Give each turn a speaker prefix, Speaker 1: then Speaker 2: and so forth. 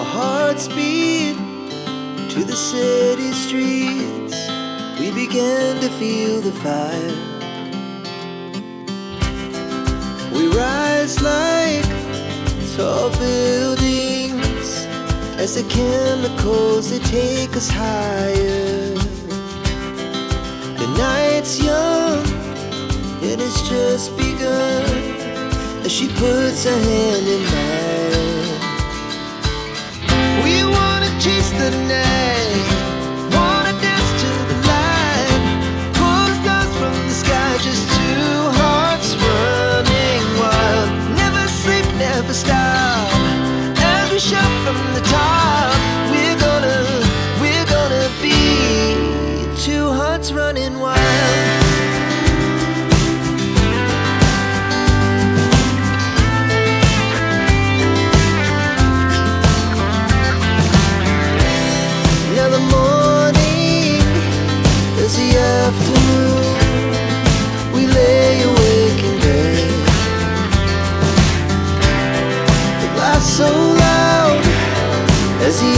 Speaker 1: Our hearts beat to the city streets. We began to feel the fire. We rise like tall buildings as the chemicals, they take us higher. The night's young, it has just begun, as she puts her hand in mine. We wanna chase the night, wanna dance to the light, pull the stars from the sky, just two hearts running wild. Never sleep, never stop, as we shout from the top. We're gonna be two hearts running wild. Now the morning is the afternoon. We lay awake in bed. The laughs so loud as the